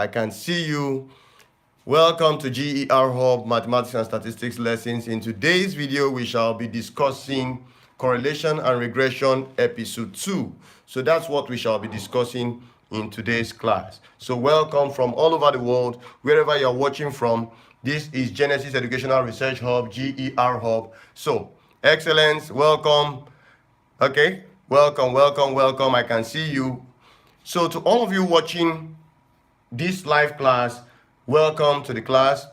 I can see you. Welcome to GER Hub Mathematics and Statistics lessons. In today's video, we shall be discussing Correlation and Regression episode 2. So that's what we shall be discussing in today's class. So welcome from all over the world, wherever you're watching from. This is Genesis Educational Research Hub, GER Hub. So, excellence, welcome. Okay, welcome. I can see you. So to all of you watching this live class, welcome to the class.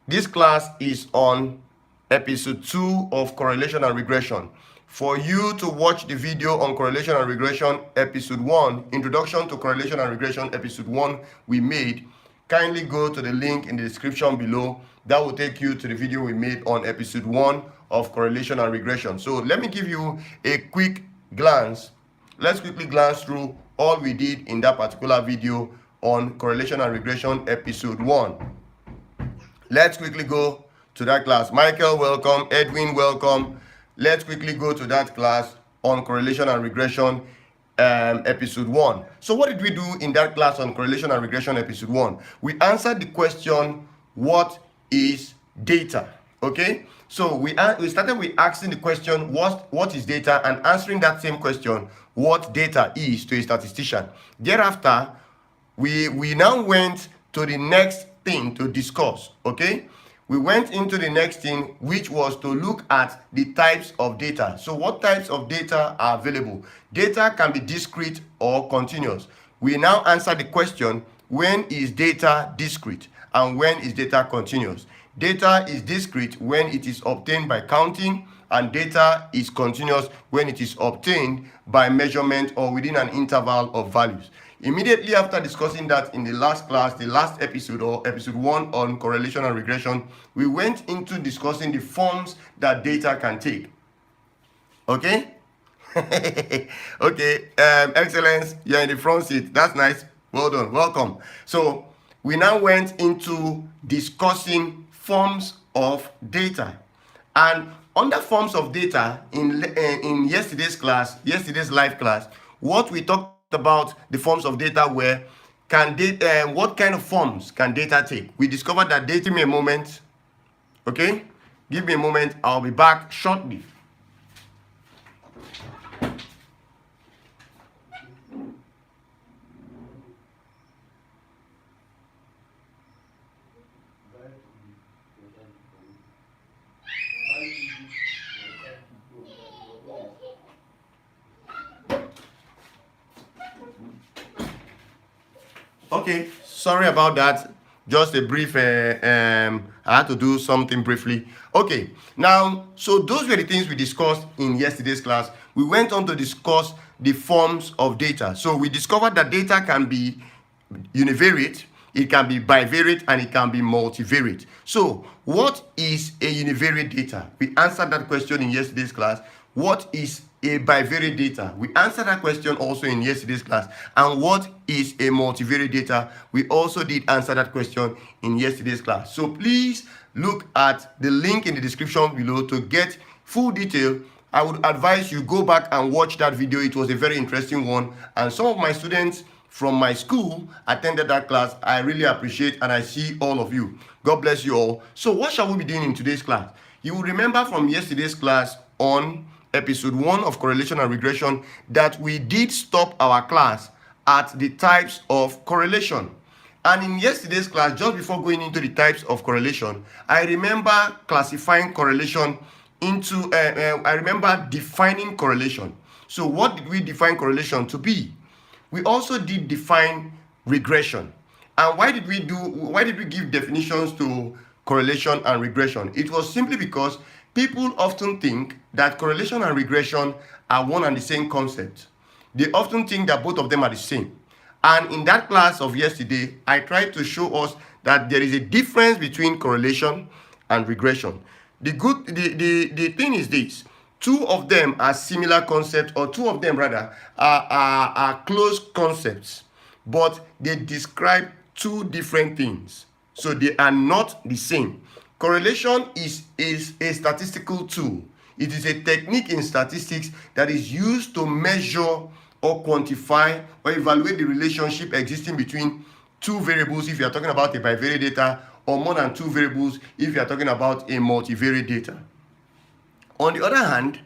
This class is on episode 2 of Correlation and Regression. For you to watch the video on Correlation and Regression episode 1, Introduction to Correlation and Regression episode 1 we made, kindly go to the link in the description below. That will take you to the video we made on episode 1 of Correlation and Regression. So let me give you a quick glance. Let's quickly glance through all we did in that particular video on Correlation and Regression episode 1. Let's quickly go to that class. Michael, welcome. Edwin, welcome. Let's quickly go to that class on Correlation and Regression episode 1. So what did we do in that class on Correlation and Regression episode 1? We answered the question, what is data? Okay, so we started with asking the question, what is data, and answering that same question, what data is, to a statistician. Thereafter, we now went to the next thing to discuss. Okay, we went into the next thing, which was to look at the types of data. So what types of data are available? Data can be discrete or continuous. We now answer the question, when is data discrete and when is data continuous? Data is discrete when it is obtained by counting, and data is continuous when it is obtained by measurement or within an interval of values. Immediately after discussing that in the last class, the last episode, or episode 1 on Correlation and Regression, we went into discussing the forms that data can take. Okay? Okay, excellence, you're in the front seat. That's nice. Well done. Welcome. So we now went into discussing forms of data. And under forms of data, in yesterday's live class, what we talked about the forms of data were, what kind of forms can data take? We discovered that data. Give me a moment. Okay? Give me a moment. I'll be back shortly. Okay, sorry about that. Just a brief, I had to do something briefly. Okay, now, so those were the things we discussed in yesterday's class. We went on to discuss the forms of data. So we discovered that data can be univariate, it can be bivariate, and it can be multivariate. So what is a univariate data? We answered that question in yesterday's class. What is a bivariate data? We answered that question also in yesterday's class. And what is a multivariate data? We also did answer that question in yesterday's class. So please look at the link in the description below to get full detail. I would advise you go back and watch that video. It was a very interesting one, and some of my students from my school attended that class. I really appreciate, and I see all of you. God bless you all. So what shall we be doing in today's class? You will remember from yesterday's class on episode 1 of Correlation and Regression that we did stop our class at the types of correlation. And in yesterday's class, just before going into the types of correlation, I remember classifying correlation into, I remember defining correlation. So what did we define correlation to be? We also did define regression. And why did we give definitions to correlation and regression? It was simply because people often think that correlation and regression are one and the same concept. They often think that both of them are the same. And in that class of yesterday, I tried to show us that there is a difference between correlation and regression. The thing is this: two of them are similar concepts, or two of them rather are close concepts, but they describe two different things. So they are not the same. Correlation is a statistical tool. It is a technique in statistics that is used to measure or quantify or evaluate the relationship existing between two variables if you are talking about a bivariate data, or more than two variables if you are talking about a multivariate data. On the other hand,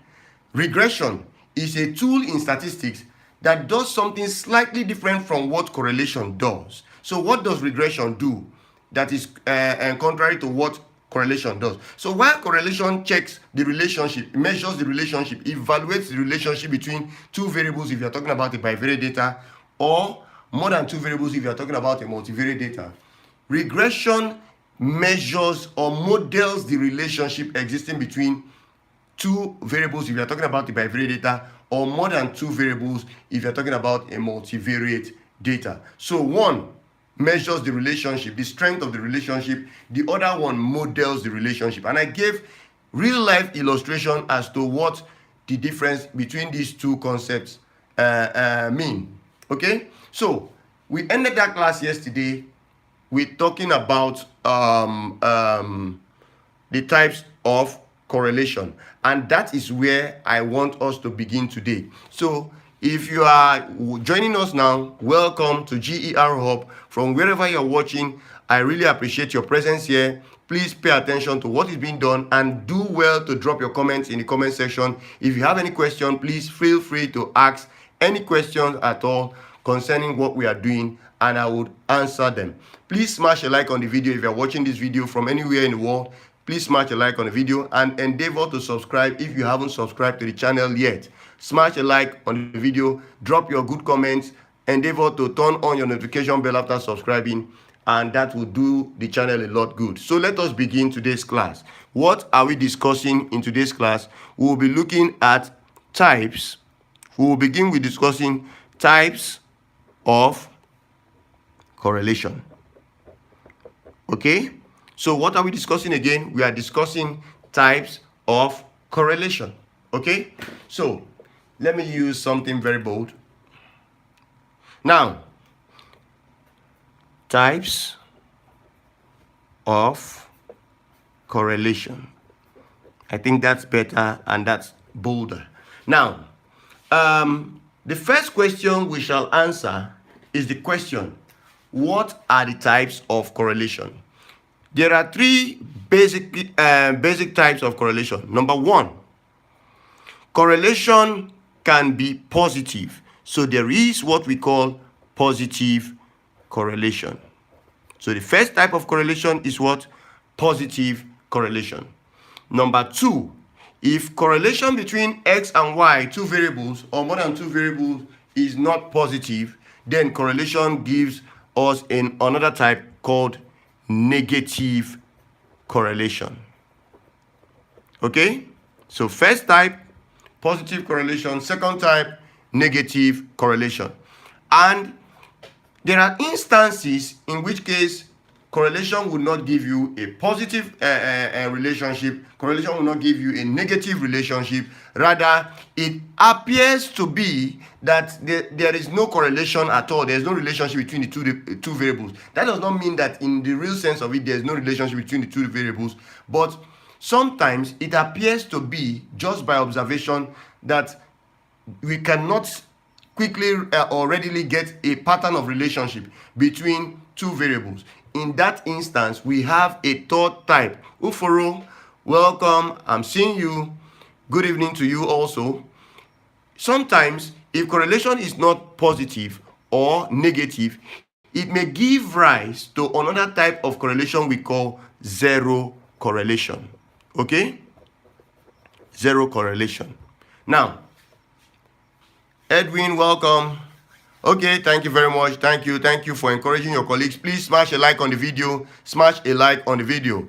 regression is a tool in statistics that does something slightly different from what correlation does. So what does regression do that is contrary to what correlation does? So while correlation checks the relationship, measures the relationship, evaluates the relationship between two variables if you're talking about a bivariate data, or more than two variables if you're talking about a multivariate data, regression measures or models the relationship existing between two variables if you're talking about the bivariate data, or more than two variables if you're talking about a multivariate data. So one measures the relationship, the strength of the relationship, the other one models the relationship. And I gave real life illustration as to what the difference between these two concepts mean. Okay, so we ended that class yesterday with talking about the types of correlation, and that is where I want us to begin today. So if you are joining us now, welcome to GER Hub from wherever you're watching. I really appreciate your presence here. Please pay attention to what is being done and do well to drop your comments in the comment section. If you have any question, please feel free to ask any questions at all concerning what we are doing, and I would answer them. Please smash a like on the video if you're watching this video from anywhere in the world. Please smash a like on the video and endeavor to subscribe if you haven't subscribed to the channel yet. Smash a like on the video, drop your good comments, endeavor to turn on your notification bell after subscribing, and that will do the channel a lot good. So let us begin today's class. What are we discussing in today's class? We will be looking at types. We will begin with discussing types of correlation. Okay? So what are we discussing again? We are discussing types of correlation. Okay? So let me use something very bold. Now, types of correlation. I think that's better and that's bolder. Now, the first question we shall answer is the question, what are the types of correlation? There are three basic types of correlation. Number one, correlation can be positive. So there is what we call positive correlation. So the first type of correlation is what? Positive correlation. Number two, if correlation between X and Y, two variables or more than two variables, is not positive, then correlation gives us another type called negative correlation. Okay? So first type, positive correlation. Second type, negative correlation. And there are instances in which case correlation would not give you a positive relationship. Correlation will not give you a negative relationship. Rather, it appears to be that there is no correlation at all. There is no relationship between the two variables. That does not mean that in the real sense of it, there is no relationship between the two variables. But sometimes it appears to be, just by observation, that we cannot quickly or readily get a pattern of relationship between two variables. In that instance, we have a third type. Uforo, welcome. I'm seeing you. Good evening to you also. Sometimes, if correlation is not positive or negative, it may give rise to another type of correlation we call zero correlation. Okay? Zero correlation. Now, Edwin, welcome. Okay, thank you very much. Thank you for encouraging your colleagues. Please smash a like on the video. Smash a like on the video.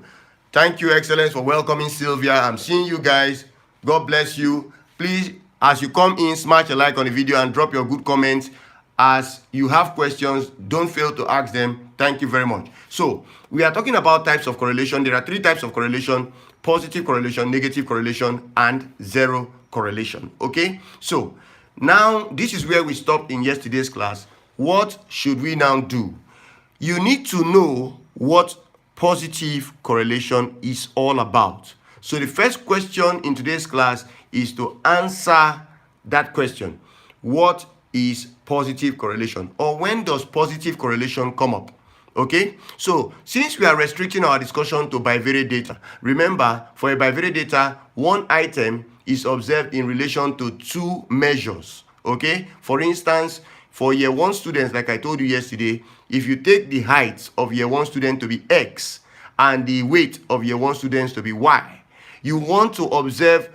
Thank you, Excellence, for welcoming Sylvia. I'm seeing you guys. God bless you. Please, as you come in, smash a like on the video and drop your good comments. As you have questions, don't fail to ask them. Thank you very much. So, we are talking about types of correlation. There are three types of correlation: positive correlation, negative correlation, and zero correlation. Okay? So, now, this is where we stopped in yesterday's class. What should we now do? You need to know what positive correlation is all about. So the first question in today's class is to answer that question. What is positive correlation? Or when does positive correlation come up? Okay, so since we are restricting our discussion to bivariate data, remember for a bivariate data, one item is observed in relation to two measures. Okay, for instance, for year 1 students, like I told you yesterday, if you take the height of year 1 student to be X and the weight of year 1 students to be Y, you want to observe,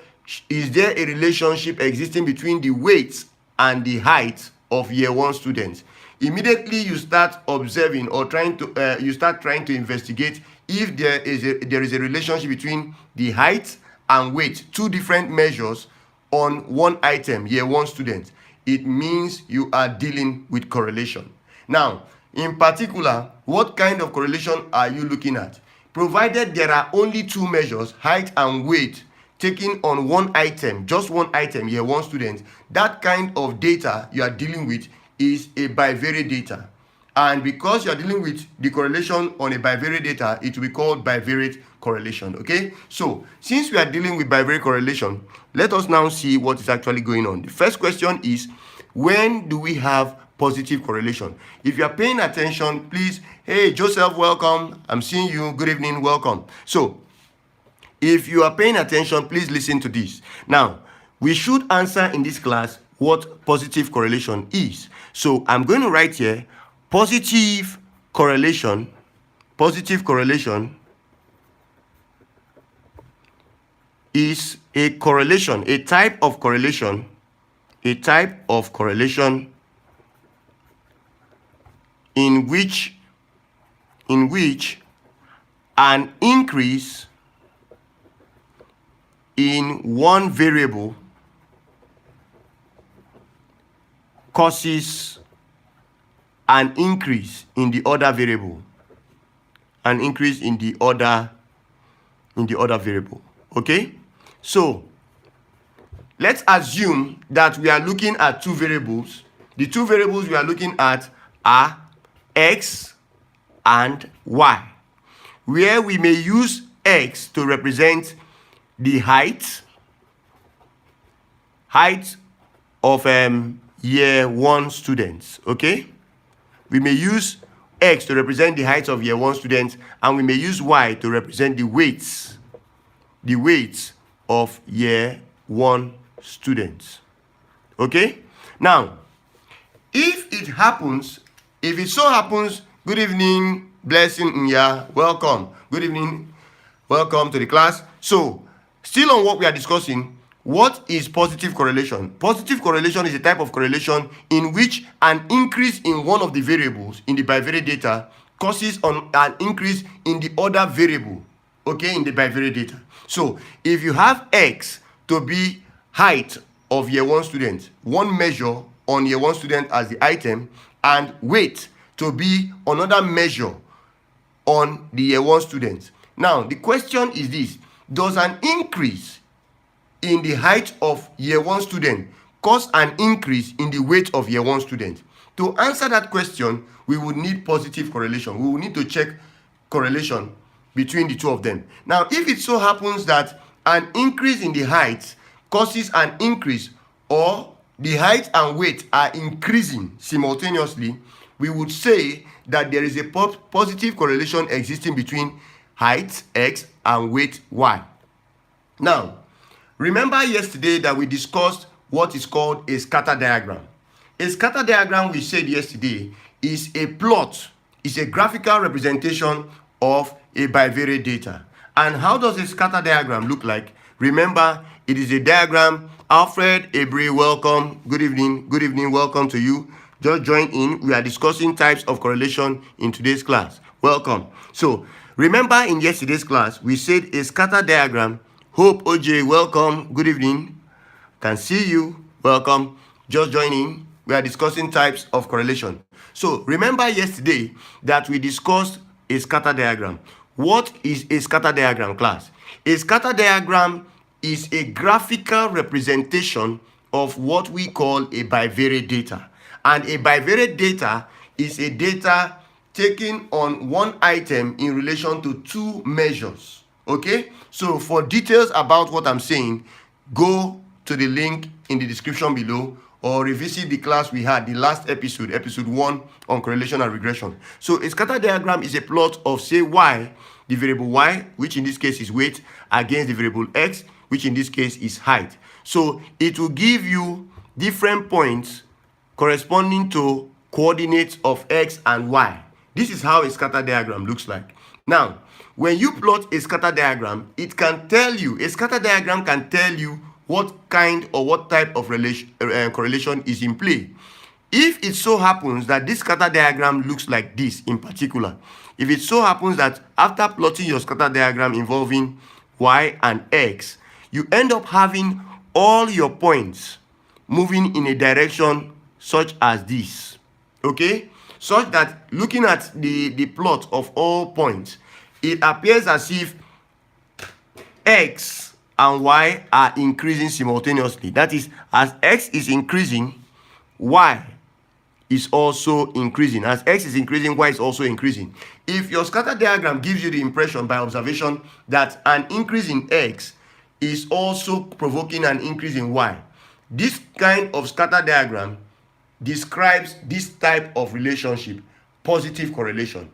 is there a relationship existing between the weight and the height of year 1 students? Immediately you start observing or trying to investigate if there is a relationship between the height and weight, two different measures on one item, year 1 student. It means you are dealing with correlation. Now, in particular, what kind of correlation are you looking at? Provided there are only two measures, height and weight, taken on one item, just one item, year 1 student, that kind of data you are dealing with is a bivariate data. And because you are dealing with the correlation on a bivariate data, it will be called bivariate correlation. Okay, so since we are dealing with bivariate correlation, let us now see what is actually going on. The first question is, when do we have positive correlation? If you are paying attention, please, hey Joseph, welcome, I'm seeing you, good evening, welcome. So if you are paying attention, please listen to this. Now, we should answer in this class what positive correlation is. So I'm going to write here, positive correlation is a correlation, a type of correlation in which an increase in one variable causes an increase in the other variable. Okay? So, let's assume that we are looking at two variables. The two variables we are looking at are X and Y, where we may use X to represent the height of year 1 students. Okay, we may use X to represent the height of year 1 students, and we may use Y to represent the weights of year 1 students. Okay, now if it so happens, good evening, blessing, yeah, welcome, good evening, welcome to the class. So still on what we are discussing, what is positive correlation? Positive correlation is a type of correlation in which an increase in one of the variables in the bivariate data causes an increase in the other variable, okay, in the bivariate data. So if you have X to be height of year 1 student, one measure on year 1 student as the item, and weight to be another measure on the year 1 student. Now the question is this: does an increase in the height of year 1 student cause an increase in the weight of year 1 student? To answer that question, we would need positive correlation. We will need to check correlation between the two of them. Now, if it so happens that an increase in the height causes an increase, or the height and weight are increasing simultaneously, we would say that there is a positive correlation existing between height X and weight Y. Now, remember yesterday that we discussed what is called a scatter diagram. A scatter diagram, we said yesterday, is a plot, is a graphical representation of a bivariate data. And how does a scatter diagram look like? Remember, it is a diagram. Alfred, Abri, welcome. Good evening, welcome to you. Just join in. We are discussing types of correlation in today's class. Welcome. So, remember in yesterday's class, we said a scatter diagram. Hope, OJ, welcome. Good evening. Can see you. Welcome. Just join in. We are discussing types of correlation. So, remember yesterday that we discussed a scatter diagram. What is a scatter diagram, class? A scatter diagram is a graphical representation of what we call a bivariate data. And a bivariate data is a data taken on one item in relation to two measures. Okay? So for details about what I'm saying, go to the link in the description below, or revisit the class we had, the last episode, episode 1 on correlation and regression. So a scatter diagram is a plot of, say, y, the variable y, which in this case is weight, against the variable x, which in this case is height. So it will give you different points corresponding to coordinates of x and y. This is how a scatter diagram looks like. Now, when you plot a scatter diagram, it can tell you, a scatter diagram can tell you what kind or what type of correlation is in play. If it so happens that this scatter diagram looks like this in particular, if it so happens that after plotting your scatter diagram involving y and x, you end up having all your points moving in a direction such as this, okay? Such that looking at the plot of all points, it appears as if x and y are increasing simultaneously. That is, as x is increasing, y is also increasing. As x is increasing, y is also increasing. If your scatter diagram gives you the impression by observation that an increase in x is also provoking an increase in y, this kind of scatter diagram describes this type of relationship, positive correlation,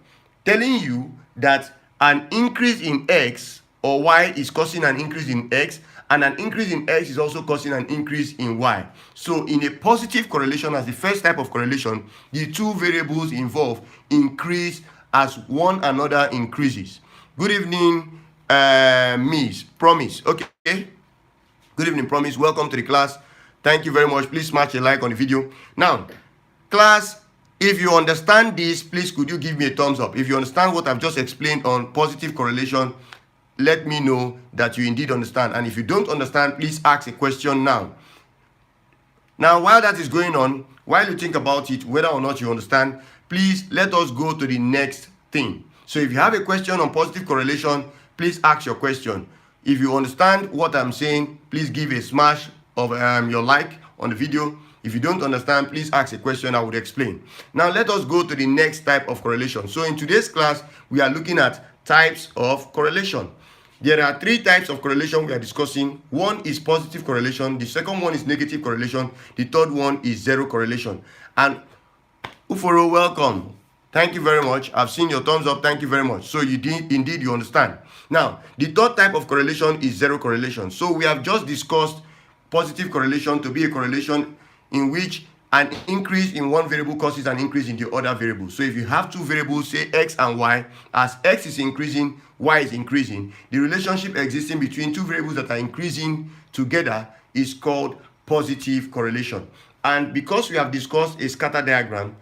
telling you that an increase in x or y is causing an increase in x, and an increase in x is also causing an increase in y. So in a positive correlation, as the first type of correlation, the two variables involved increase as one another increases. Good evening, Miss Promise. Okay. Good evening, Promise. Welcome to the class. Thank you very much. Please smash a like on the video. Now, class, if you understand this, please could you give me a thumbs up? If you understand what I've just explained on positive correlation, let me know that you indeed understand. And if you don't understand, please ask a question now. Now, while that is going on, while you think about it, whether or not you understand, please let us go to the next thing. So if you have a question on positive correlation, please ask your question. If you understand what I'm saying, please give a smash of your like on the video. If you don't understand, please ask a question, I would explain. Now let us go to the next type of correlation. So in today's class, we are looking at types of correlation. There are three types of correlation we are discussing. One is positive correlation, the second one is negative correlation, the third one is zero correlation. And Uforo, welcome. Thank you very much. I've seen your thumbs up. Thank you very much. So you did indeed you understand. Now, the third type of correlation is zero correlation. So we have just discussed positive correlation to be a correlation in which an increase in one variable causes an increase in the other variable. So if you have two variables, say x and y, as x is increasing, y is increasing, the relationship existing between two variables that are increasing together is called positive correlation. And because we have discussed a scatter diagram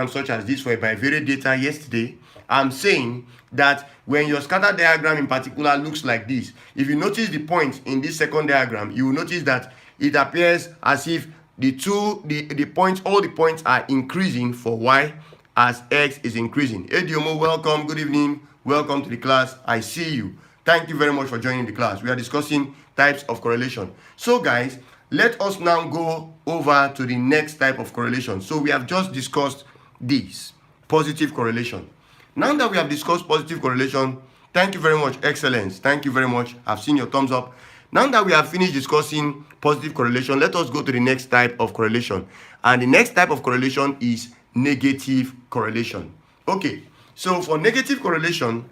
such as this for a bivariate data yesterday, I'm saying that when your scatter diagram in particular looks like this, if you notice the points in this second diagram, you will notice that it appears as if all the points are increasing for y as x is increasing. Ediomo, welcome, good evening, welcome to the class. I see you. Thank you very much for joining the class. We are discussing types of correlation. So guys, let us now go over to the next type of correlation. So we have just discussed this, positive correlation. Now that we have discussed positive correlation, thank you very much, excellence. Thank you very much. I've seen your thumbs up. Now that we have finished discussing positive correlation, let us go to the next type of correlation. And the next type of correlation is negative correlation. Okay, so for negative correlation,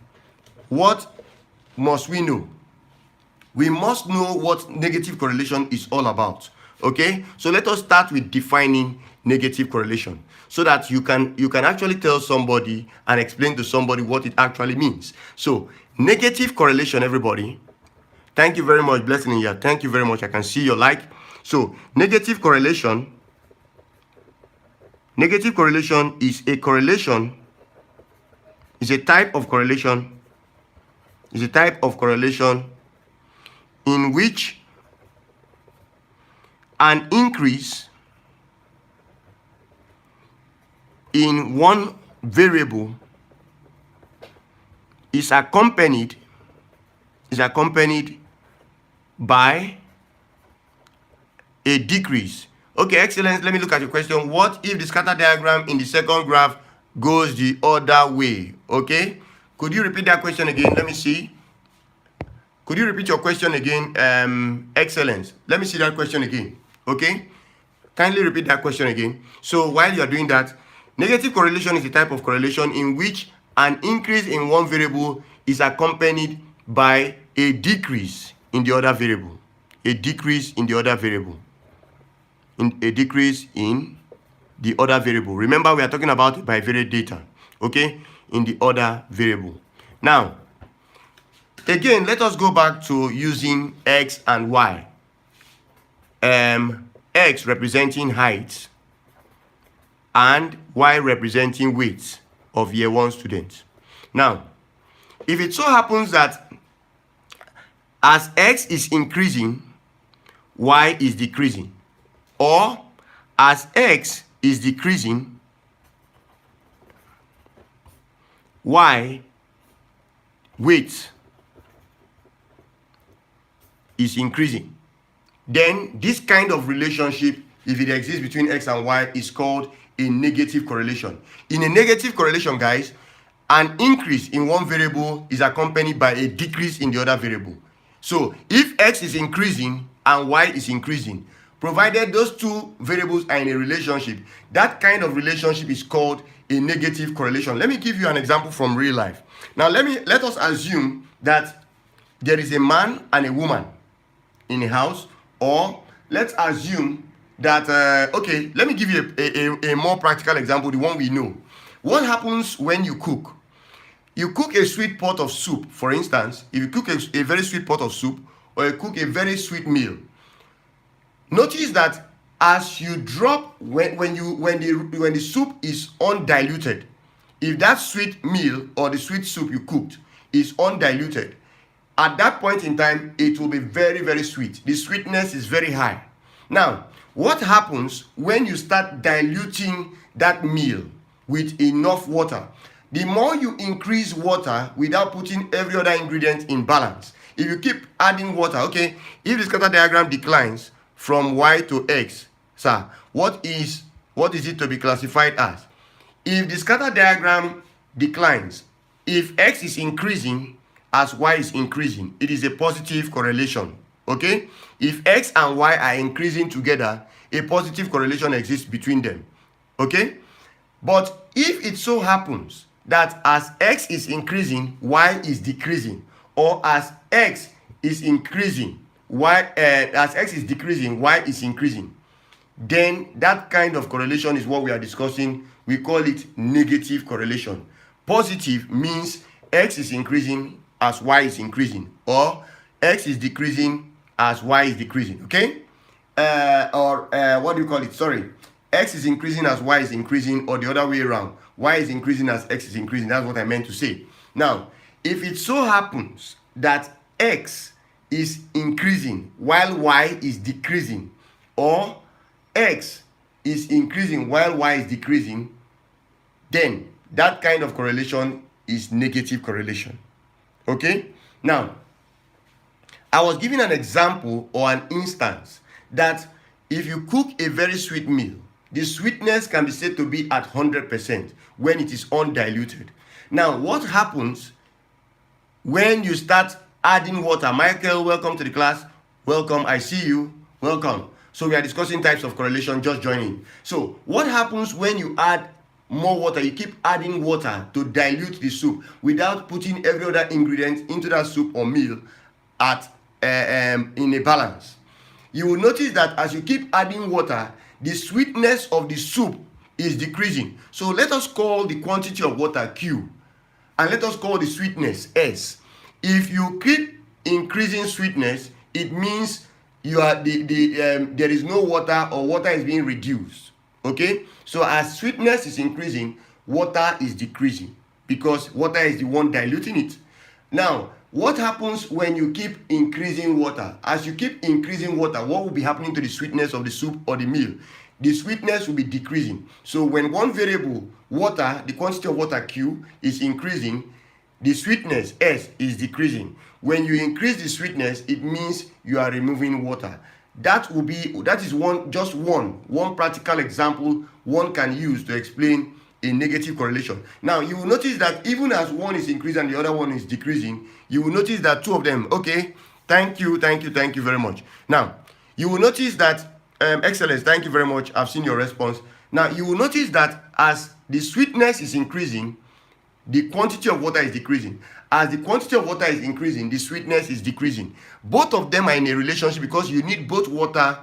what must we know? We must know what negative correlation is all about. Okay, so let us start with defining negative correlation so that you can actually tell somebody and explain to somebody what it actually means. So negative correlation, everybody. Thank you very much, blessing in here. Thank you very much. I can see your like. So negative correlation is a correlation, is a type of correlation, in which an increase in one variable is accompanied by a decrease. Okay, excellent. Let me look at your question. What if the scatter diagram in the second graph goes the other way? Okay, could you repeat that question again? Let me see. Could you repeat your question again? Excellence. Let me see that question again. Okay, Kindly repeat that question again. So while you are doing that, negative correlation is a type of correlation in which an increase in one variable is accompanied by a decrease in the other variable. A decrease in the other variable. A decrease in the other variable. Remember, we are talking about bivariate data, okay, in the other variable. Now, again, let us go back to using x and y. X representing height and y representing weight of year 1 students. Now, if it so happens that as x is increasing, y is decreasing, or as x is decreasing, y weight is increasing, then this kind of relationship, if it exists between x and y, is called a negative correlation. In a negative correlation, guys, an increase in one variable is accompanied by a decrease in the other variable. So if x is increasing and y is increasing, provided those two variables are in a relationship, that kind of relationship is called a negative correlation. Let me give you an example from real life. Now let us assume that there is a man and a woman in a house, or let's assume that okay, let me give you a more practical example, the one we know. What happens when you cook? You cook a sweet pot of soup, for instance. If you cook a very sweet pot of soup, or you cook a very sweet meal, notice that as you drop, when the soup is undiluted, if that sweet meal or the sweet soup you cooked is undiluted, at that point in time, it will be very, very sweet. The sweetness is very high. Now, what happens when you start diluting that meal with enough water? The more you increase water without putting every other ingredient in balance, if you keep adding water, okay, if the scatter diagram declines from y to x, sir, what is it to be classified as? If the scatter diagram declines, if x is increasing as y is increasing, it is a positive correlation, okay? If x and y are increasing together, a positive correlation exists between them, okay? But if it so happens that as x is increasing, y is decreasing, or as x is increasing, as x is decreasing, y is increasing, then that kind of correlation is what we are discussing. We call it negative correlation. Positive means x is increasing as y is increasing, or x is decreasing as y is decreasing, okay? What do you call it? Sorry. X is increasing as y is increasing, or the other way around. Y is increasing as x is increasing. That's what I meant to say. Now, if it so happens that x is increasing while y is decreasing, or x is increasing while y is decreasing, then that kind of correlation is negative correlation. Okay? Now, I was giving an example or an instance that if you cook a very sweet meal, the sweetness can be said to be at 100% when it is undiluted. Now, what happens when you start adding water? Michael, welcome to the class. Welcome, I see you. Welcome. So we are discussing types of correlation, just joining. So what happens when you add more water? You keep adding water to dilute the soup without putting every other ingredient into that soup or meal at in a balance. You will notice that as you keep adding water, the sweetness of the soup is decreasing. So let us call the quantity of water Q, and let us call the sweetness S. If you keep increasing sweetness, it means you are there is no water, or water is being reduced. Okay? So as sweetness is increasing, water is decreasing, because water is the one diluting it. Now, what happens when you keep increasing water? As you keep increasing water, what will be happening to the sweetness of the soup or the meal? The sweetness will be decreasing. So when one variable, water, the quantity of water Q, is increasing, the sweetness S is decreasing. When you increase the sweetness, it means you are removing water. That is one practical example one can use to explain a negative correlation. Now, you will notice that even as one is increasing and the other one is decreasing, you will notice that two of them, okay, thank you very much. Now, you will notice that Excellence, thank you very much. I've seen your response. Now, you will notice that as the sweetness is increasing, the quantity of water is decreasing. As the quantity of water is increasing, the sweetness is decreasing. Both of them are in a relationship because you need both water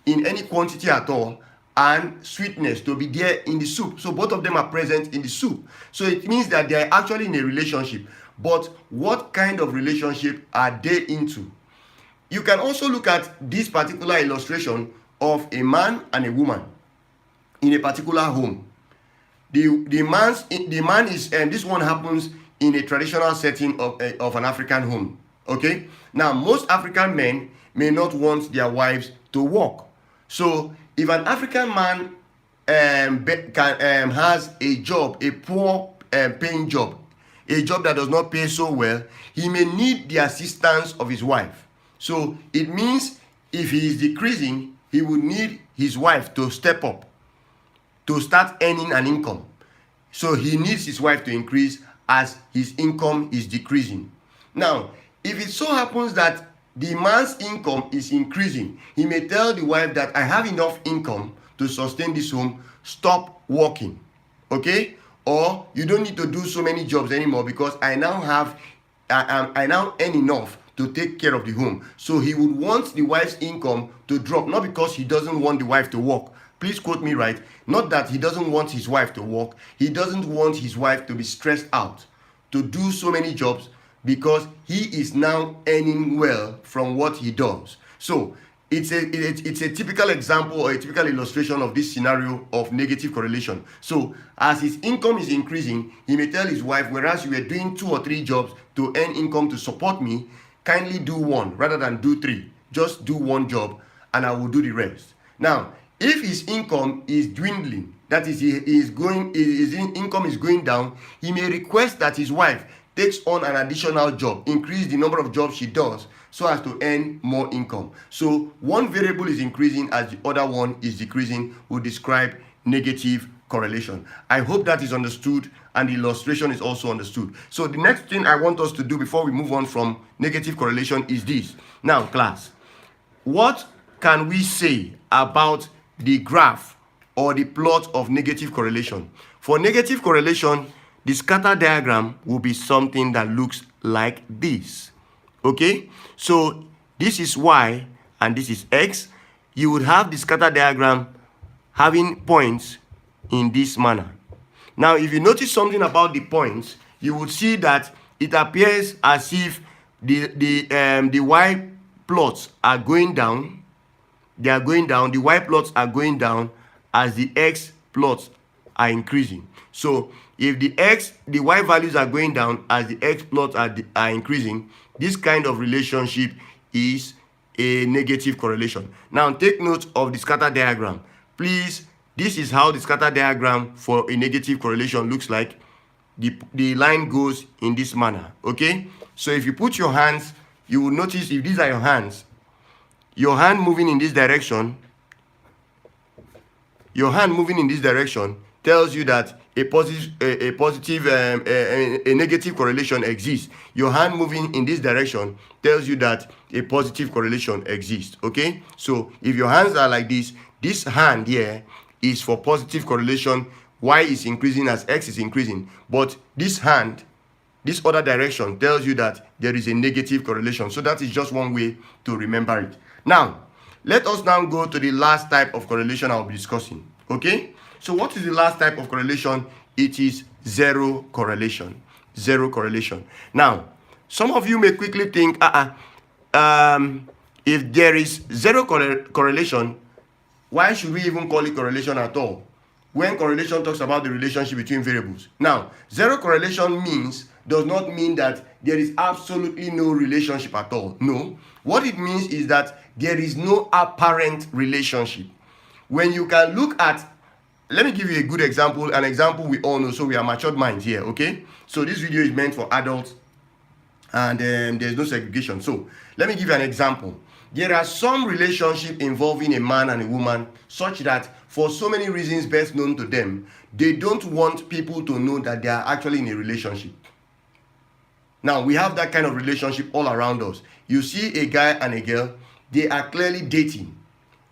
in any quantity at all and sweetness to be there in the soup. So both of them are present in the soup. So it means that they are actually in a relationship. But what kind of relationship are they into? You can also look at this particular illustration of a man and a woman in a particular home. The man is, and this one happens in a traditional setting of an African home. Okay, now most African men may not want their wives to work. So if an African man has a job, a poor paying job, a job that does not pay so well, he may need the assistance of his wife. So it means if he is decreasing, he would need his wife to step up, to start earning an income. So he needs his wife to increase as his income is decreasing. Now, if it so happens that the man's income is increasing, he may tell the wife that I have enough income to sustain this home, stop working. Okay? Or you don't need to do so many jobs anymore because I now earn enough to take care of the home. So he would want the wife's income to drop, not because he doesn't want the wife to work. Please quote me right. Not that he doesn't want his wife to work. He doesn't want his wife to be stressed out, to do so many jobs, because he is now earning well from what he does. So it's a typical example or a typical illustration of this scenario of negative correlation. So as his income is increasing, he may tell his wife, whereas you were doing 2 or 3 jobs to earn income to support me, kindly do 1 rather than do 3. Just do 1 job and I will do the rest. Now, if his income is dwindling, that is, his income is going down, he may request that his wife takes on an additional job, increase the number of jobs she does so as to earn more income. So one variable is increasing as the other one is decreasing, will describe negative correlation. I hope that is understood and the illustration is also understood. So the next thing I want us to do before we move on from negative correlation is this. Now, class, what can we say about the graph or the plot of negative correlation? For negative correlation, the scatter diagram will be something that looks like this. Okay, so this is y and this is x. You would have the scatter diagram having points in this manner. Now, if you notice something about the points, you would see that it appears as if the y plots are going down. They are going down. The y plots are going down as the x plots are increasing. So if the y values are going down as the x plots are increasing, this kind of relationship is a negative correlation. Now take note of the scatter diagram. Please, this is how the scatter diagram for a negative correlation looks like. The line goes in this manner. Okay? So if you put your hands, you will notice if these are your hands, your hand moving in this direction, tells you that a negative correlation exists. Your hand moving in this direction tells you that a positive correlation exists. Okay? So if your hands are like this hand here is for positive correlation. Y is increasing as X is increasing. But this hand, this other direction, tells you that there is a negative correlation. So that is just one way to remember it. Now, let us now go to the last type of correlation I'll be discussing. Okay? So what is the last type of correlation? It is zero correlation. Zero correlation. Now, some of you may quickly think, if there is zero correlation, why should we even call it correlation at all? When correlation talks about the relationship between variables. Now, zero correlation does not mean that there is absolutely no relationship at all. No. What it means is that there is no apparent relationship. When you can look at, let me give you a good example, an example we all know, so we are matured minds here, okay? So this video is meant for adults and there's no segregation. So let me give you an example. There are some relationship involving a man and a woman such that for so many reasons best known to them, they don't want people to know that they are actually in a relationship. Now, we have that kind of relationship all around us. You see a guy and a girl, they are clearly dating.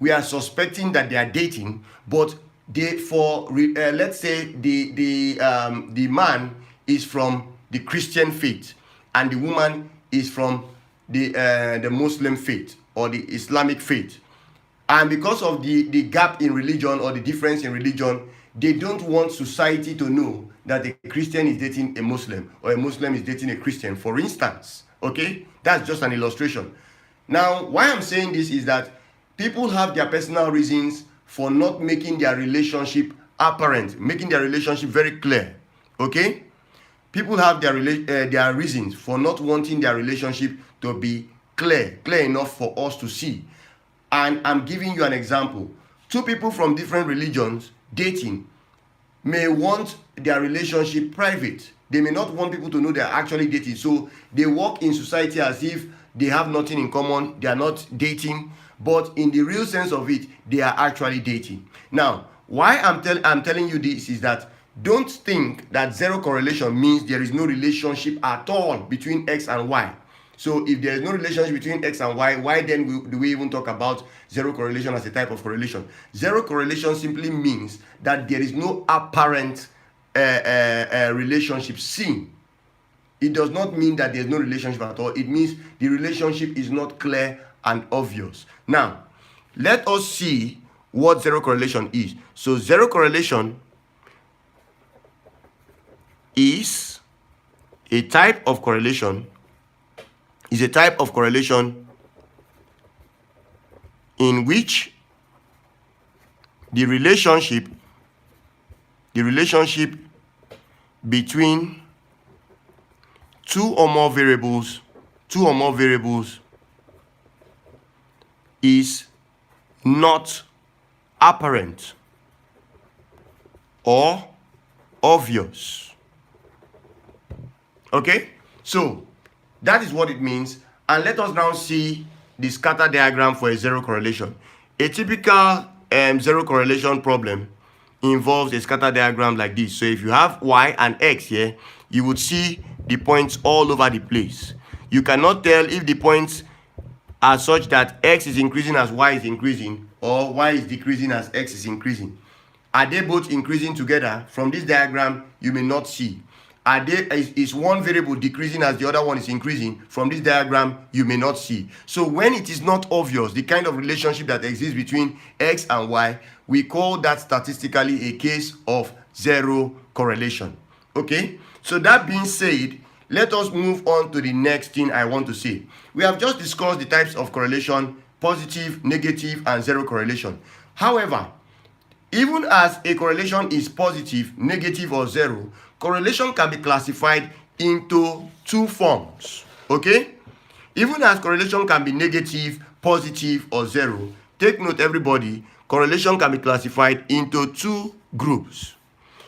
we are suspecting that they are dating, but let's say the man is from the Christian faith and the woman is from the Muslim faith or the Islamic faith. And because of the gap in religion or the difference in religion, they don't want society to know that a Christian is dating a Muslim or a Muslim is dating a Christian, for instance. Okay? That's just an illustration. Now, why I'm saying this is that people have their personal reasons for not making their relationship apparent, making their relationship very clear. Okay? People have their reasons for not wanting their relationship to be clear enough for us to see. And I'm giving you an example. Two people from different religions dating may want their relationship private. They may not want people to know they're actually dating. So they walk in society as if they have nothing in common. They are not dating. But in the real sense of it, they are actually dating. Now, why I'm telling you this is that don't think that zero correlation means there is no relationship at all between X and Y. So if there is no relationship between X and Y, why then do we even talk about zero correlation as a type of correlation? Zero correlation simply means that there is no apparent relationship seen. It does not mean that there is no relationship at all. It means the relationship is not clear and obvious. Now, let us see what zero correlation is. So zero correlation is a type of correlation in which the relationship between two or more variables is not apparent or obvious. Okay? So that is what it means. And let us now see the scatter diagram for a zero correlation. A typical zero correlation problem involves a scatter diagram like this. So if you have Y and X here, you would see the points all over the place. You cannot tell if the points are such that X is increasing as Y is increasing, or Y is decreasing as X is increasing. Are they both increasing together? From this diagram, you may not see. Is one variable decreasing as the other one is increasing? From this diagram, you may not see. So when it is not obvious, the kind of relationship that exists between X and Y, we call that statistically a case of zero correlation. Okay? So that being said, let us move on to the next thing I want to say. We have just discussed the types of correlation: positive, negative, and zero correlation. However, even as a correlation is positive, negative, or zero, correlation can be classified into two forms. Okay? Even as correlation can be negative, positive, or zero, take note, everybody, correlation can be classified into two groups.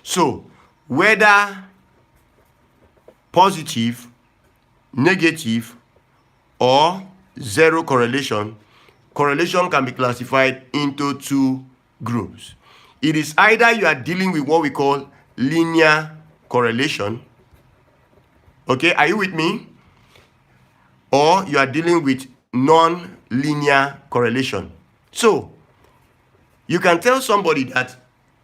So, whether positive, negative, or zero correlation, correlation can be classified into two groups. It is either you are dealing with what we call linear correlation. Okay, are you with me? Or you are dealing with non-linear correlation. So, you can tell somebody that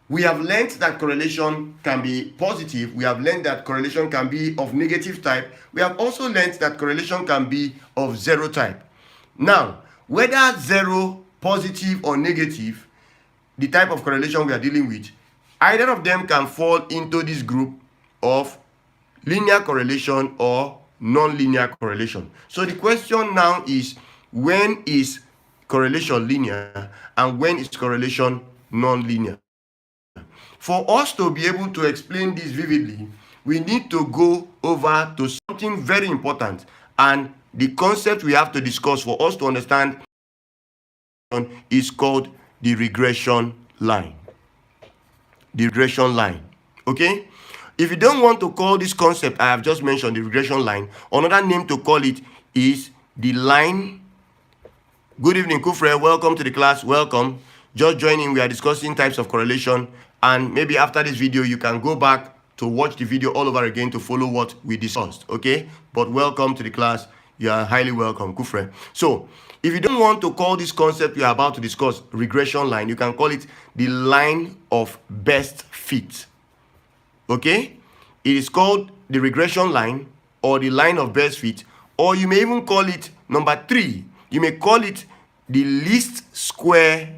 we have learned that correlation can be positive. We have learned that correlation can be of negative type. We have also learned that correlation can be of zero type. Now, whether zero, positive, or negative, the type of correlation we are dealing with, either of them can fall into this group of linear correlation or non-linear correlation. So the question now is, when is correlation linear and when is correlation non-linear? For us to be able to explain this vividly, we need to go over to something very important, and the concept we have to discuss for us to understand is called the regression line. The regression line. Okay? If you don't want to call this concept I have just mentioned, the regression line, another name to call it is the line. Good evening, Kufre. Welcome to the class. Welcome. Just joining. We are discussing types of correlation, and maybe after this video you can go back to watch the video all over again to follow what we discussed. Okay? But welcome to the class. You are highly welcome, good friend. So, if you don't want to call this concept we are about to discuss regression line, you can call it the line of best fit. Okay? It is called the regression line or the line of best fit, or you may even call it number 3. You may call it the least squares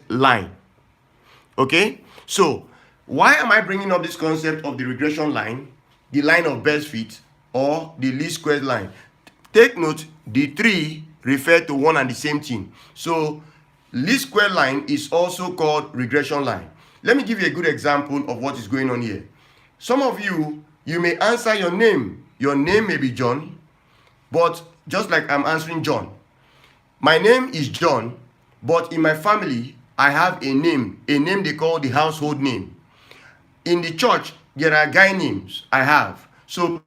line. Okay? So, why am I bringing up this concept of the regression line, the line of best fit, or the least squares line? Take note, the 3 refer to one and the same thing. So, least square line is also called regression line. Let me give you a good example of what is going on here. Some of you may answer your name. Your name may be John, but just like I'm answering John. My name is John, but in my family, I have a name they call the household name. In the church, there are guy names I have. So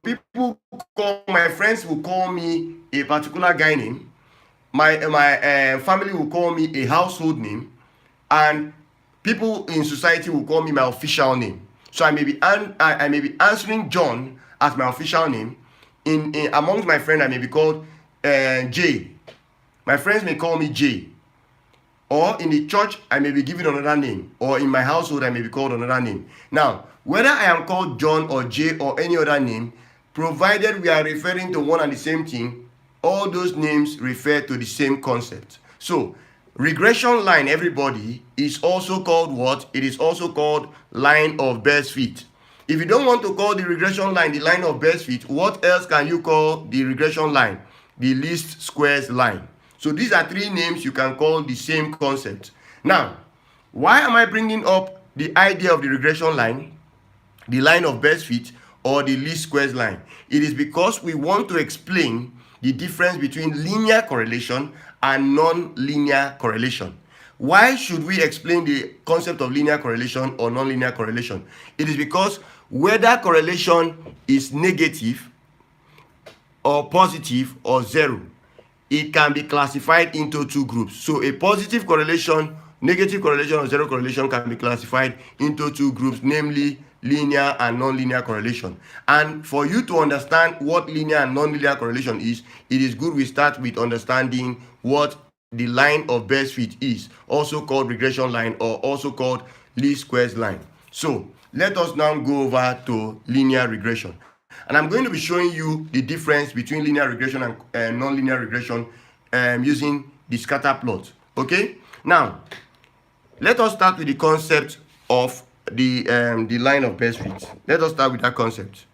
my friends will call me a particular guy name. My family will call me a household name, and people in society will call me my official name. So I may be answering John as my official name. In amongst my friends, I may be called J. My friends may call me J. Or in the church, I may be given another name. Or in my household, I may be called another name. Now, whether I am called John or J or any other name, provided we are referring to one and the same thing, all those names refer to the same concept. So, regression line, everybody, is also called what? It is also called line of best fit. If you don't want to call the regression line the line of best fit, what else can you call the regression line? The least squares line. So these are 3 names you can call the same concept. Now, why am I bringing up the idea of the regression line, the line of best fit, or the least squares line? It is because we want to explain the difference between linear correlation and non-linear correlation. Why should we explain the concept of linear correlation or non-linear correlation? It is because whether correlation is negative or positive or 0, it can be classified into 2 groups. So a positive correlation, negative correlation, or 0 correlation can be classified into 2 groups, namely linear and non-linear correlation. And for you to understand what linear and non-linear correlation is, it is good we start with understanding what the line of best fit is, also called regression line or also called least squares line. So let us now go over to linear regression. And I'm going to be showing you the difference between linear regression and non-linear regression using the scatter plot. Okay? Now, let us start with the concept of the line of best fit. Let us start with that concept.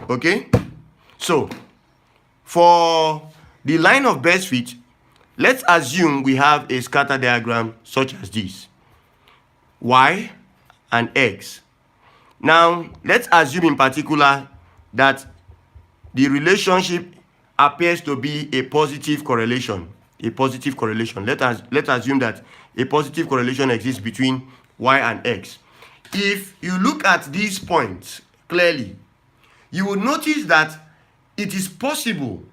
Okay? So, for the line of best fit, let's assume we have a scatter diagram such as this. Y and X. Now, let's assume in particular that the relationship appears to be a positive correlation. A positive correlation. Let's assume that a positive correlation exists between Y and X. If you look at these points clearly, you will notice that it is possible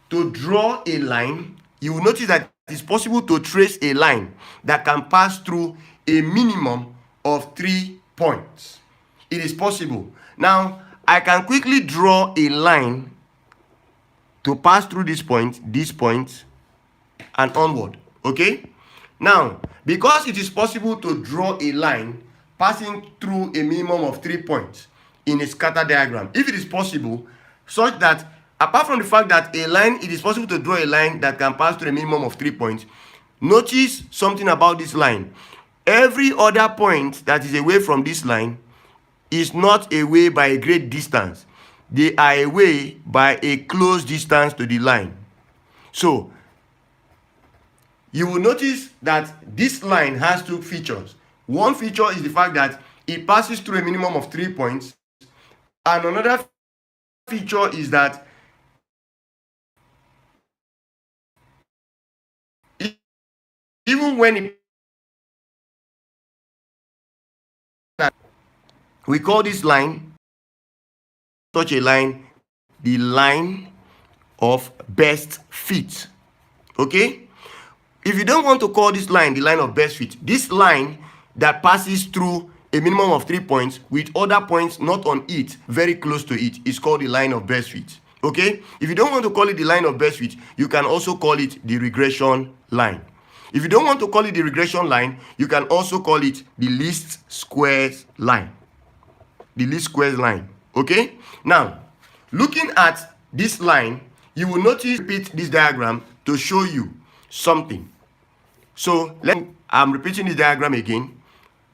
to draw a line. You will notice that it is possible to trace a line that can pass through a minimum of 3 points. It is possible. Now, I can quickly draw a line to pass through this point, and onward. Okay? Now, because it is possible to draw a line passing through a minimum of 3 points in a scatter diagram, if it is possible, such that apart from the fact that it is possible to draw a line that can pass through a minimum of 3 points, notice something about this line. Every other point that is away from this line is not away by a great distance. They are away by a close distance to the line. So, you will notice that this line has 2 features. One feature is the fact that it passes through a minimum of 3 points. And another feature is that even when we call this line, such a line, the line of best fit. Okay? If you don't want to call this line the line of best fit, this line that passes through a minimum of 3 points with other points not on it, very close to it, is called the line of best fit. Okay? If you don't want to call it the line of best fit, you can also call it the regression line. If you don't want to call it the regression line, you can also call it the least squares line. The least squares line. Okay? Now, looking at this line, you will notice, repeat this diagram to show you something. So, I'm repeating this diagram again.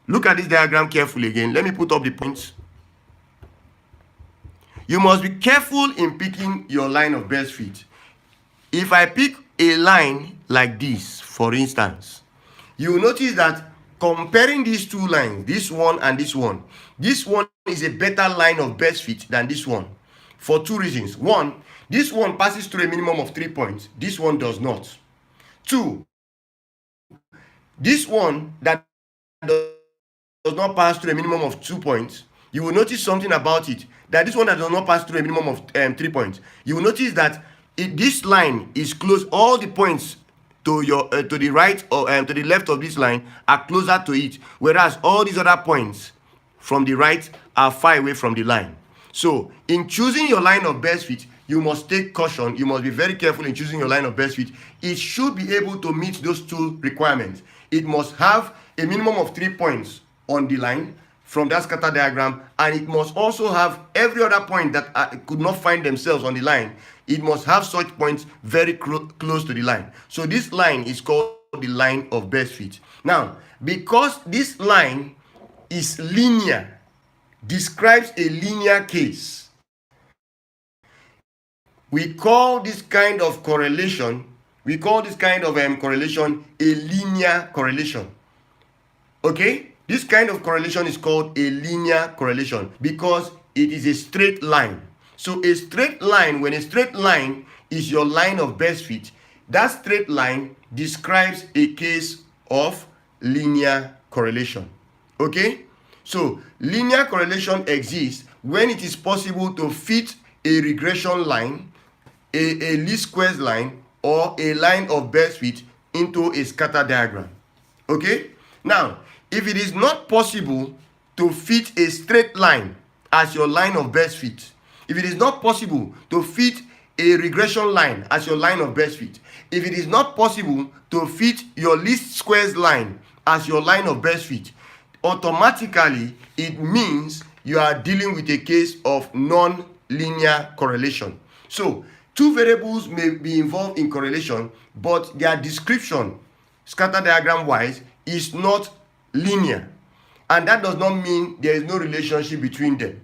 Look at this diagram carefully again. Let me put up the points. You must be careful in picking your line of best fit. If I pick a line like this, for instance, you will notice that comparing these two lines, this one is a better line of best fit than this one, for two reasons. One, this one passes through a minimum of 3 points. This one does not. Two, this one that does not pass through a minimum of 2 points, you will notice something about it, that this one that does not pass through a minimum of 3 points, you will notice that this line is close. All the points to your to the right or to the left of this line are closer to it, whereas all these other points from the right are far away from the line. So in choosing your line of best fit, you must take caution. You must be very careful in choosing your line of best fit. It should be able to meet those two requirements. It must have a minimum of 3 points on the line from that scatter diagram, and it must also have every other point that could not find themselves on the line. It must have such points very close to the line. So this line is called the line of best fit. Now, because this line is linear, describes a linear case, we call this kind of correlation, correlation a linear correlation. Okay? This kind of correlation is called a linear correlation because it is a straight line. So a straight line, when a straight line is your line of best fit, that straight line describes a case of linear correlation. Okay? So linear correlation exists when it is possible to fit a regression line, a least squares line, or a line of best fit into a scatter diagram. Okay? Now, if it is not possible to fit a straight line as your line of best fit, if it is not possible to fit a regression line as your line of best fit, if it is not possible to fit your least squares line as your line of best fit, automatically it means you are dealing with a case of non-linear correlation. So, two variables may be involved in correlation, but their description, scatter diagram wise, is not linear. And that does not mean there is no relationship between them.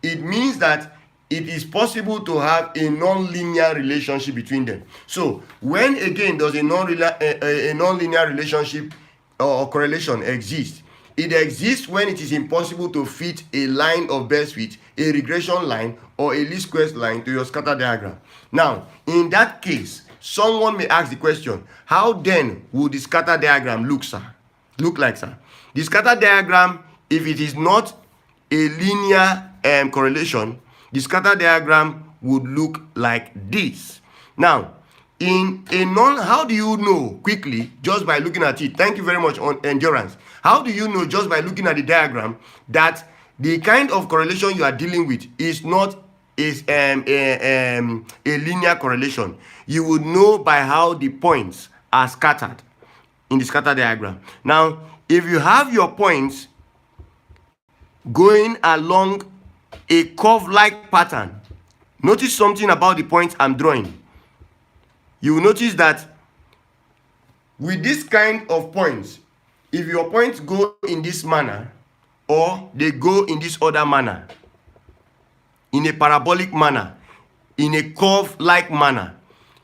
It means that it is possible to have a non-linear relationship between them. So when again does a non-linear relationship or correlation exist? It exists when it is impossible to fit a line of best fit, a regression line, or a least squares line to your scatter diagram. Now, in that case, someone may ask the question, how then would the scatter diagram look like, sir? The scatter diagram, if it is not a linear correlation, the scatter diagram would look like this. Now, how do you know quickly just by looking at it? Thank you very much on endurance. How do you know just by looking at the diagram that the kind of correlation you are dealing with is not a linear correlation? You would know by how the points are scattered in the scatter diagram. Now, if you have your points going along a curve-like pattern, notice something about the points I'm drawing. You will notice that with this kind of points, if your points go in this manner or they go in this other manner, in a parabolic manner, in a curve-like manner,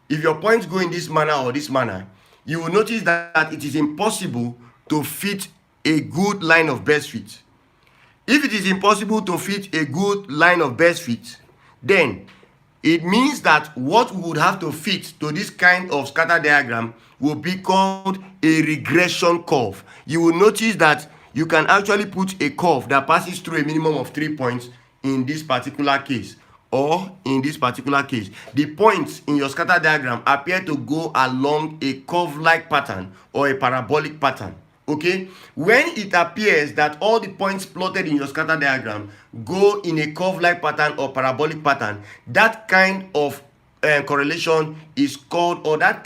if your points go in this manner or this manner, you will notice that it is impossible to fit a good line of best fit. If it is impossible to fit a good line of best fit, then it means that what we would have to fit to this kind of scatter diagram will be called a regression curve. You will notice that you can actually put a curve that passes through a minimum of 3 points in this particular case, or in this particular case. The points in your scatter diagram appear to go along a curve-like pattern or a parabolic pattern. Okay, when it appears that all the points plotted in your scatter diagram go in a curve-like pattern or parabolic pattern, that kind of correlation is called, or that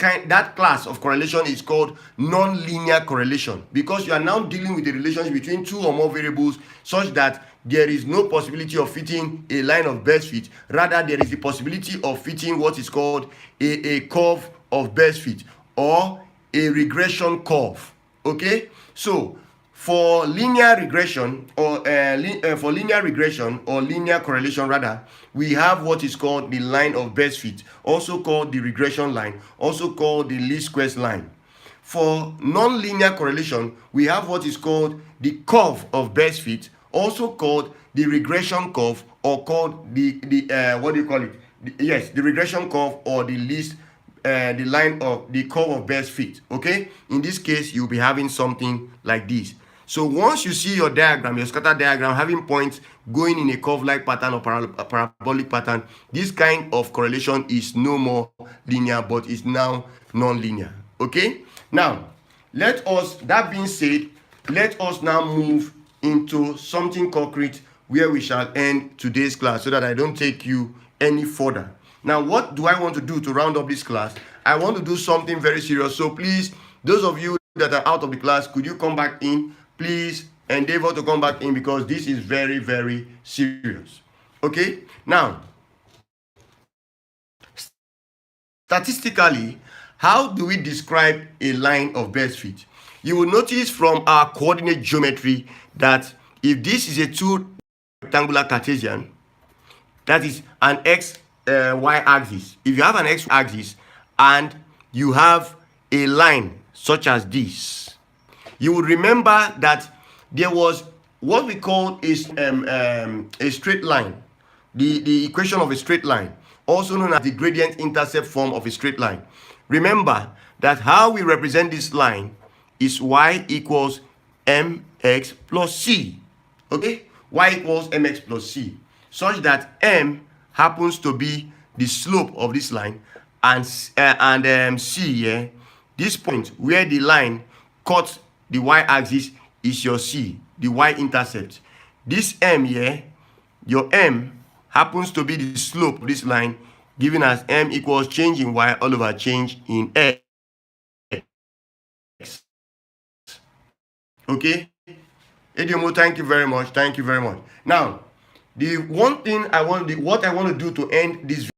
class of correlation is called non-linear correlation, because you are now dealing with a relationship between two or more variables such that there is no possibility of fitting a line of best fit. Rather, there is the possibility of fitting what is called a curve of best fit or a regression curve. Okay, so for linear regression or linear correlation rather, we have what is called the line of best fit, also called the regression line, also called the least squares line. For non-linear correlation, we have what is called the curve of best fit, also called the regression curve, or called the what do you call it? The regression curve, or the least the line of the curve of best fit. Okay, in this case you'll be having something like this. So once you see your diagram, your scatter diagram, having points going in a curve-like pattern or parabolic pattern, this kind of correlation is no more linear but is now non-linear. Okay, now that being said, let us now move into something concrete where we shall end today's class, so that I don't take you any further. Now, what do I want to do to round up this class? I want to do something very serious. So please, those of you that are out of the class, could you come back in? Please endeavor to come back in, because this is very, very serious. Okay? Now, statistically, how do we describe a line of best fit? You will notice from our coordinate geometry that if this is a two rectangular Cartesian, that is an x y axis. If you have an x axis and you have a line such as this, you will remember that there was what we call a straight line, the equation of a straight line, also known as the gradient intercept form of a straight line. Remember that how we represent this line is y equals mx plus c. Okay, y equals mx plus c, such that m happens to be the slope of this line, and c here, this point where the line cuts the y-axis, is your c, the y-intercept. This m here, your m happens to be the slope of this line, giving us m equals change in y all over change in x. Okay, Ediomo, thank you very much. Thank you very much. Now, the one thing what I want to do to end this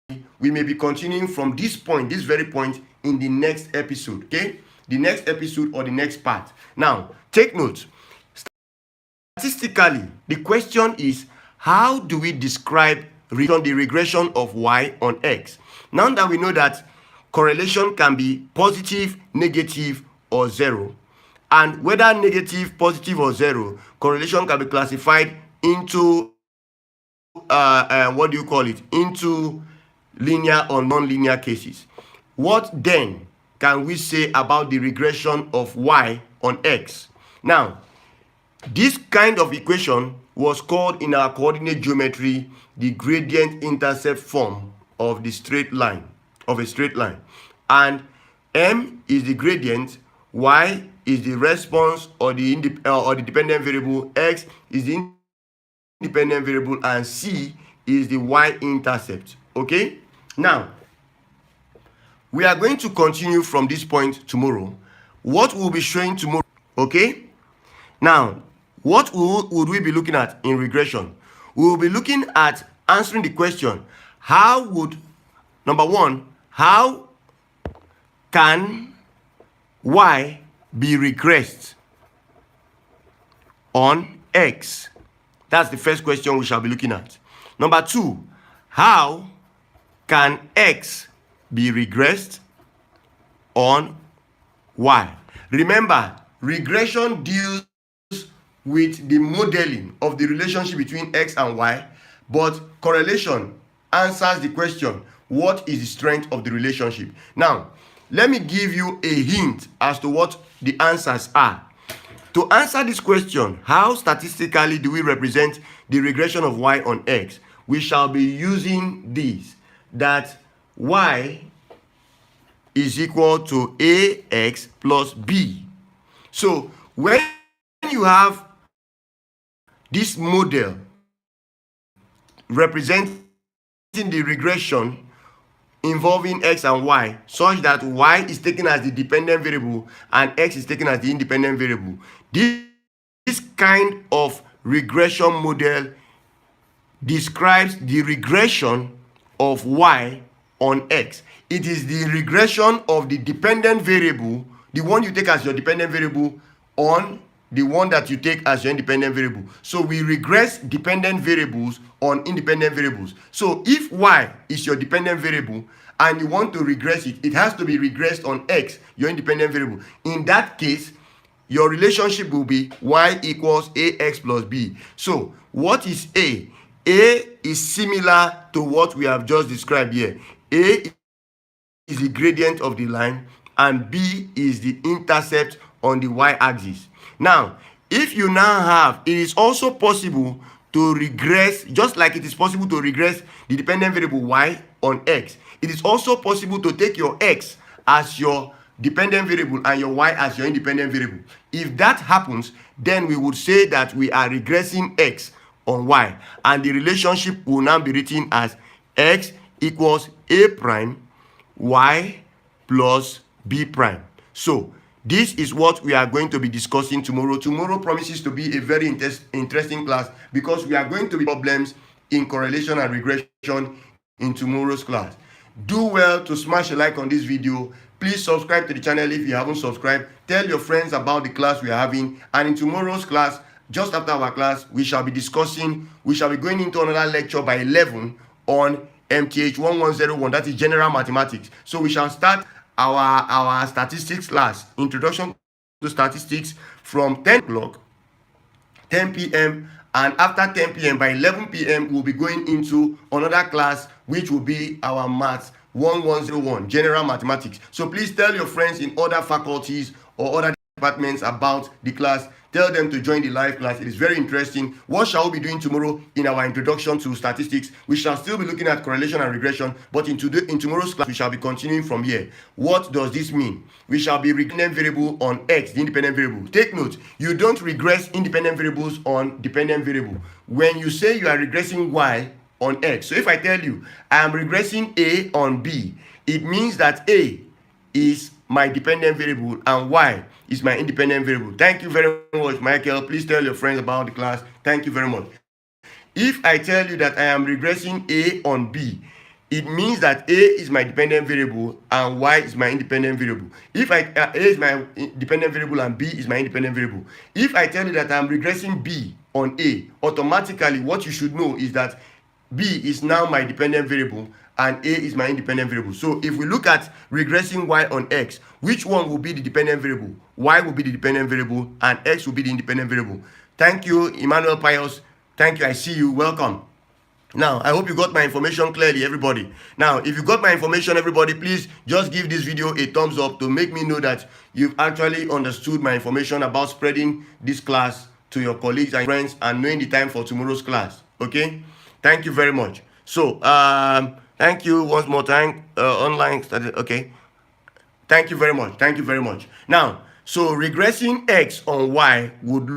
video, we may be continuing from this point, this very point, in the next episode. Okay, the next episode or the next part. Now, take note. Statistically, the question is, how do we describe the regression of y on x? Now that we know that correlation can be positive, negative, or zero, and whether negative, positive, or zero, correlation can be classified into into linear or non-linear cases. What then can we say about the regression of y on x? Now, this kind of equation was called in our coordinate geometry the gradient intercept form of the straight line, of a straight line. And m is the gradient, y is the response or the dependent variable, x is the independent variable, and c is the y-intercept. Okay? Now, we are going to continue from this point tomorrow. What we'll be showing tomorrow, okay? Now, what would we be looking at in regression? We will be looking at answering the question, number one, how can y be regressed on x? That's the first question we shall be looking at. Number two, how can x be regressed on y? Remember, regression deals with the modeling of the relationship between x and y, but correlation answers the question, what is the strength of the relationship? Now, let me give you a hint as to what the answers are. To answer this question, how statistically do we represent the regression of y on x? We shall be using this, that y is equal to ax plus b. So when you have this model representing the regression involving x and y, such that y is taken as the dependent variable and x is taken as the independent variable, this kind of regression model describes the regression of y on x. It is the regression of the dependent variable, the one you take as your dependent variable, on the one that you take as your independent variable. So we regress dependent variables on independent variables. So if y is your dependent variable and you want to regress it, it has to be regressed on x, your independent variable. In that case, your relationship will be y equals ax plus b. So what is a? A is similar to what we have just described here. A is the gradient of the line and b is the intercept on the y-axis. Now, if you now have, it is also possible to regress, just like it is possible to regress the dependent variable y on x, it is also possible to take your x as your dependent variable and your y as your independent variable. If that happens, then we would say that we are regressing x on y, and the relationship will now be written as x equals a prime y plus b prime. So this is what we are going to be discussing tomorrow. Tomorrow promises to be a very interesting class because we are going to be problems in correlation and regression in tomorrow's class. Do well to smash a like on this video. Please subscribe to the channel if you haven't subscribed. Tell your friends about the class we are having. And in tomorrow's class, just after our class, we shall be going into another lecture by 11 on MTH 1101, that is general mathematics. So we shall start our statistics class, introduction to statistics, from 10 o'clock, 10 p.m. and after 10 p.m. by 11 p.m. we'll be going into another class which will be our maths 1101, general mathematics. So please tell your friends in other faculties or other departments about the class. Tell them to join the live class. It is very interesting. What shall we be doing tomorrow in our introduction to statistics? We shall still be looking at correlation and regression, but in tomorrow's class, we shall be continuing from here. What does this mean? We shall be regressing variable on x, the independent variable. Take note, you don't regress independent variables on dependent variable. When you say you are regressing y on x, so if I tell you I am regressing a on b, it means that a is my dependent variable and y is my independent variable. Thank you very much, Michael. Please tell your friends about the class. Thank you very much. If I tell you that I am regressing a on b, it means that a is my dependent variable and y is my independent variable. If a is my dependent variable and b is my independent variable. If I tell you that I am regressing b on a, automatically what you should know is that b is now my dependent variable and a is my independent variable. So if we look at regressing y on x, which one will be the dependent variable? Y will be the dependent variable and x will be the independent variable. Thank you, Emmanuel Pius. Thank you. I see you. Welcome. Now, I hope you got my information clearly, everybody. Now, if you got my information, everybody, please just give this video a thumbs up to make me know that you've actually understood my information about spreading this class to your colleagues and friends and knowing the time for tomorrow's class. Okay? Thank you very much. So, thank you once more time. Online study. Okay. Thank you very much. Thank you very much. Now, so regressing x on y would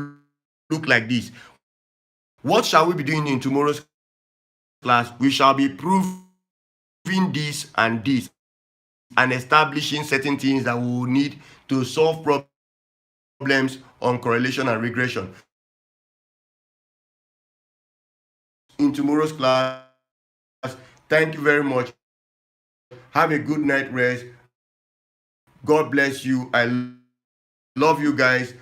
look like this. What shall we be doing in tomorrow's class? We shall be proving this and establishing certain things that we will need to solve problems on correlation and regression. In tomorrow's class, thank you very much. Have a good night rest. God bless you. I love you guys.